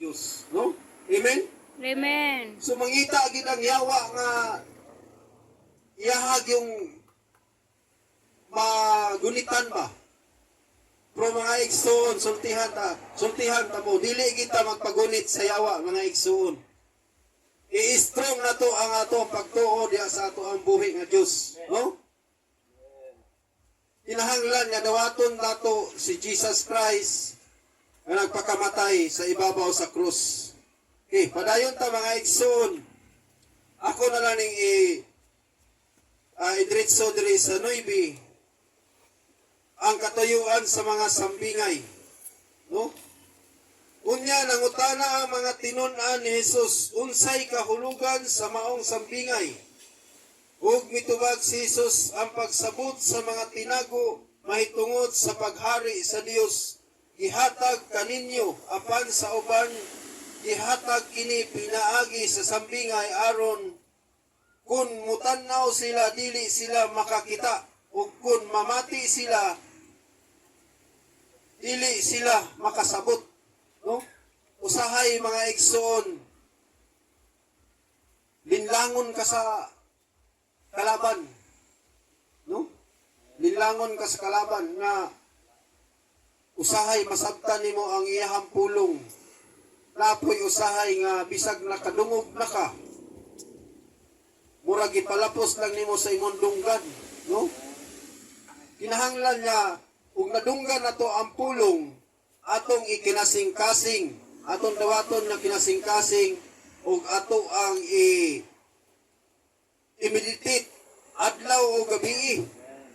Diyos, no? Amen? Amen. So mangita gid ang yawa nga iyahag yung magunitan ba? Pro mga igsoon, sultihan ta mo, dili kita magpagunit sa yawa mga igsoon. I-strong na to ang atong pagtuo diya sa ato ang buhi nga Dios, no? Kinahanglan nga dawaton nato si Jesus Christ nga nagpakamatay sa ibabaw sa krus. Okay, padayon ta mga igsoon. Ako na lang ning idritso diri sa 9 ang katuyuan sa mga sambingay, no? Unya nangutana ang mga tinun-an ni Jesus unsay kahulugan sa maong sambingay. Ug mitubag si Jesus ang pagsabot sa mga tinago mahitungod sa paghari sa Dios gihatag kaninyo apan sa uban gihatag kini pinaagi sa sambingay aron kun mutannaw sila dili sila makakita ug kun mamati sila dili sila makasabot, no? Usahay mga igsoon, linlangon ka sa kalaban, no? Linlangon ka sa kalaban nga usahay masabtan nimo ang iyahang pulong. Napoy usahay nga bisag nakadungog na ka. Murag ipalapos lang nimo sa imong dunggan, no? Kinahanglan nga ug nadunggan nato ang pulong atong ikinasing-kasing, atong dawaton nga kinasing-kasing ug ato ang i-meditate adlaw o gabi,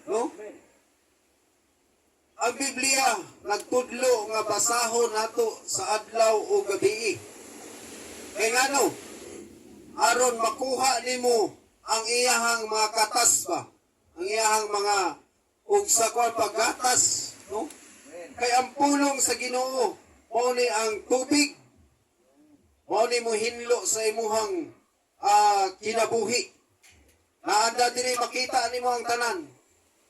no? Ang Biblia nagtudlo nga basahon nato sa adlaw o gabi. Kay ngano? Aron makuha nimo ang iyahang mga katas ba? Ang iyahang mga ug sa kwan paggatas, no? Kay ang pulong sa Ginoo mao ni ang tubig. Mao ni mo hinlo sa imuhang kinabuhi. Naanda diri makita nimo ang tanan.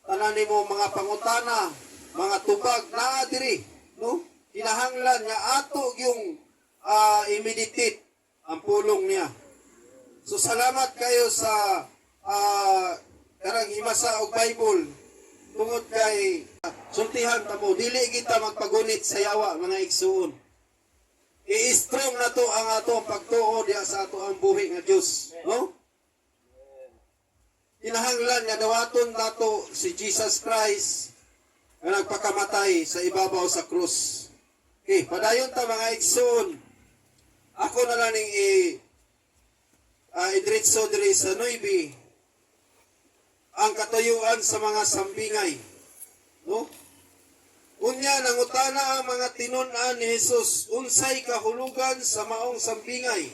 Tanan nimo mga pangutana, mga tubag naa diri, no? Kinahanglan nga ato yung i-meditate ang pulong niya. So salamat kayo sa karang himasa og Bible. Tungod kay sultihan ta mo, dili kita magpagunit sa yawa mga igsoon. I-strong na to ang atong pagtuo diya sa ato ang buhi nga Dios, no? Kinahanglan nga dawaton nato si Jesus Christ nga nagpakamatay sa ibabaw sa krus. Okay, padayon ta mga igsoon. Ako na lang ning idritso diri sa 9 ang katuyuan sa mga sambingay, no? Unya nangutana ang mga tinun-an ni Jesus unsay kahulugan sa maong sambingay.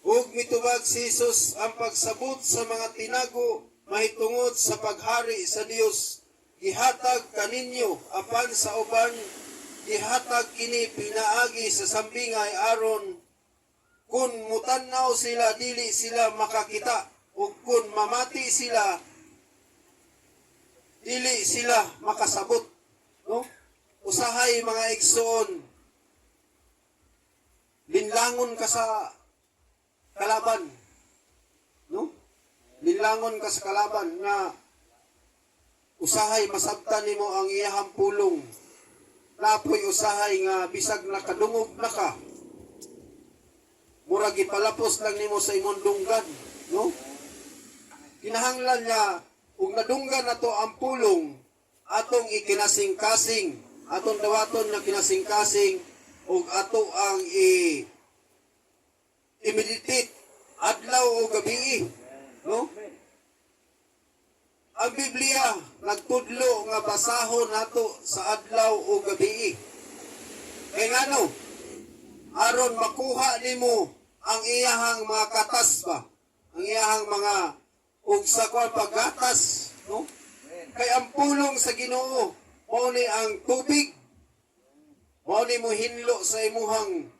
Ug mitubag si Jesus ang pagsabot sa mga tinago mahitungod sa paghari sa Dios gihatag kaninyo apan sa uban gihatag kini pinaagi sa sambingay aron kun mutannaw sila dili sila makakita ug kun mamati sila dili sila makasabot, no? Usahay mga igsoon, linlangon ka sa kalaban, no? Linlangon ka sa kalaban nga usahay masabtan nimo ang iyahang pulong. Napoy usahay nga bisag nakadungog na ka. Murag ipalapos lang nimo sa imong dunggan, no? Kinahanglan nga ug nadunggan nato ang pulong atong ikinasing-kasing, atong dawaton nga kinasing-kasing ug ato ang i-meditate adlaw o gabi, no? Ang Biblia nagtudlo nga basahon nato sa adlaw o gabi. Kay ngano? Aron makuha nimo ang iyahang mga katas ba? Ang iyahang mga ug sa kwan paggatas, no? Kay ang pulong sa Ginoo mao ni ang tubig. Mao ni mo hinlo sa imuhang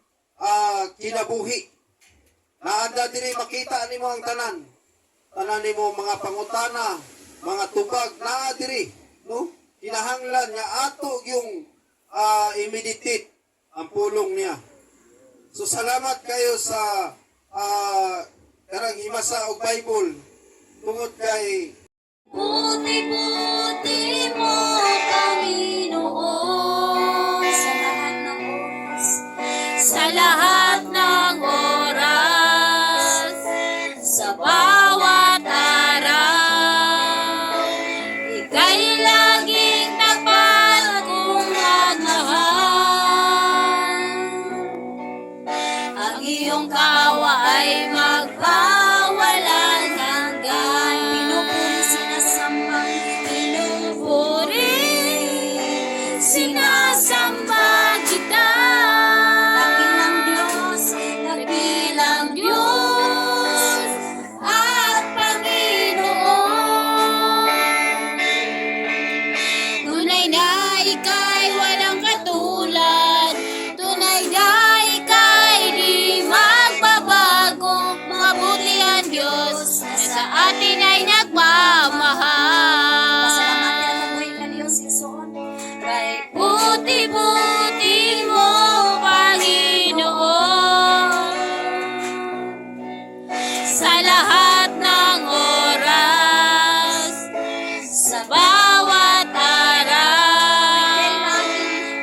kinabuhi. Naanda diri makita nimo ang tanan. Tanan nimo mga pangutana, mga tubag naa diri, no? Kinahanglan nga ato yung i-meditate ang pulong niya. So salamat kayo sa karang himasa og Bible tungod kay Puti-puti mo, Panginoon, sa lahat ng oras, sa bawat araw, ika'y laging tapat kong magmahal. Ang iyong kawa ay magpawalang hanggan. Pinupuri, sinasamba, pinupuri, sinasamba kita. Dakilang Diyos, dakilang Diyos, at Panginoon. Tunay na ika'y walang katulad, tunay na ika'y di magbabago. Mabuti ang Diyos na sa atin ay nagmamahal. Pasalamat ang buhay ka Diyos, Isoon. Kay puti-puti mo, Panginoon, sa lahat ng oras, sa bawat araw,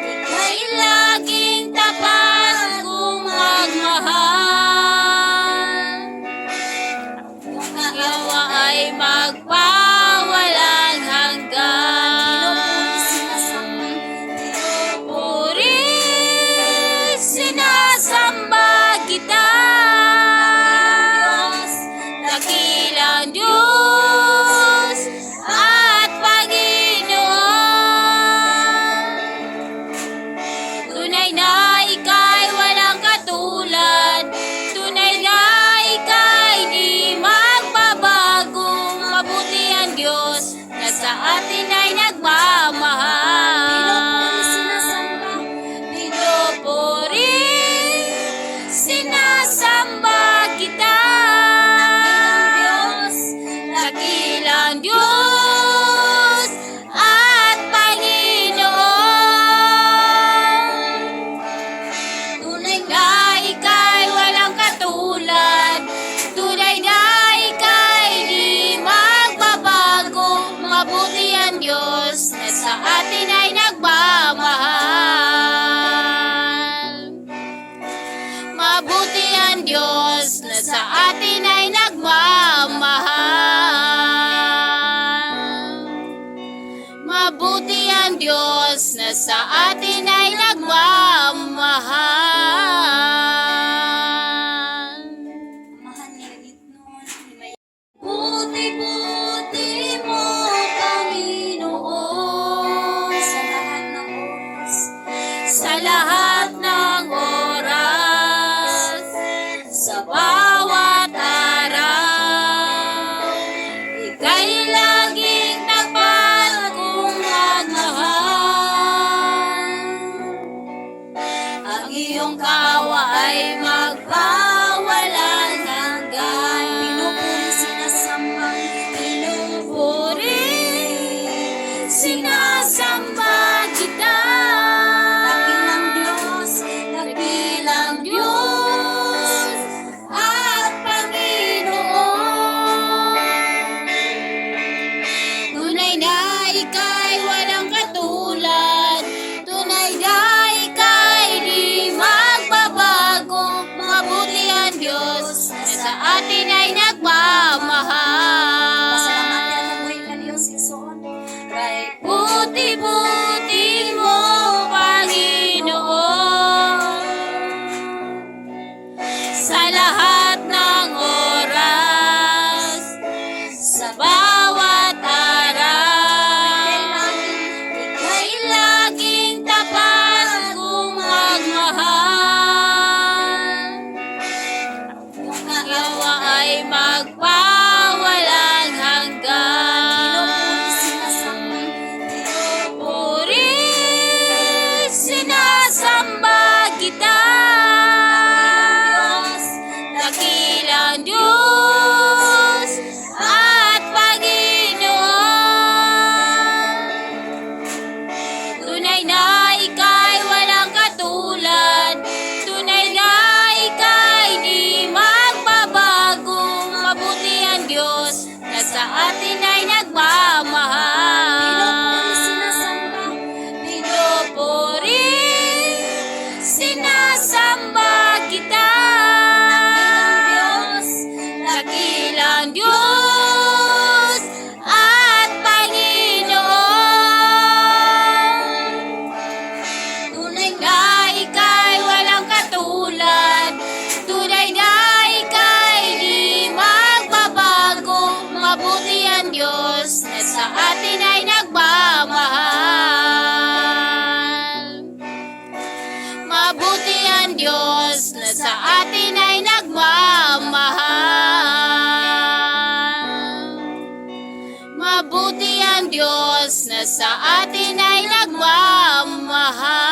ika'y laging tapat kong magmahal. Ang awa ay magpawalang hanggan. Pinupuri, sinasamba kita. Dakilang Diyos at Panginoon. Tunay na ika'y walang katulad, tunay na ika'y di magbabago. Mabuti ang Diyos na sa atin ay nagmamahal. Pinupuri, sinasamba kita. Dakilang Diyos at Panginoon. Tunay na ika'y walang katulad, tunay na ika'y di magbabago. Mabuti ang Diyos na sa atin ay nagmamahal. Mabuti ang Diyos na sa atin ay nagmamahal. Mabuti ang Diyos na sa atin ay nagmamahal. Puti-puti mo, Panginoon, sa lahat ng oras, sa bawat araw, ika'y laging tapat kong magmahal. Ang iyong kawa ay magpawalang hanggan. Pinupuri, sinasamba, pinupuri, sinasamba kita. Dakilang Diyos, dakilang Diyos at Panginoon. Tunay na ika'y walang katulad, tunay na ika'y di magbabago. Mabuti ang Diyos na sa atin ay nagmamahal. Pasalamat ang buhay ka Diyos, Isoon. Kay puti-puti mo, Panginoon, sa lahat ng oras, sa bawat araw, ika'y laging tapat kong magmahal. Ang awa ay magpawalang hanggan. Pinupuri, sinasamba kita. Dakilang Diyos at Panginoon. Tunay na ika'y walang katulad, tunay na na sa atin ay nagmamahal. Mabuti ang Diyos na sa atin ay nagmamahal.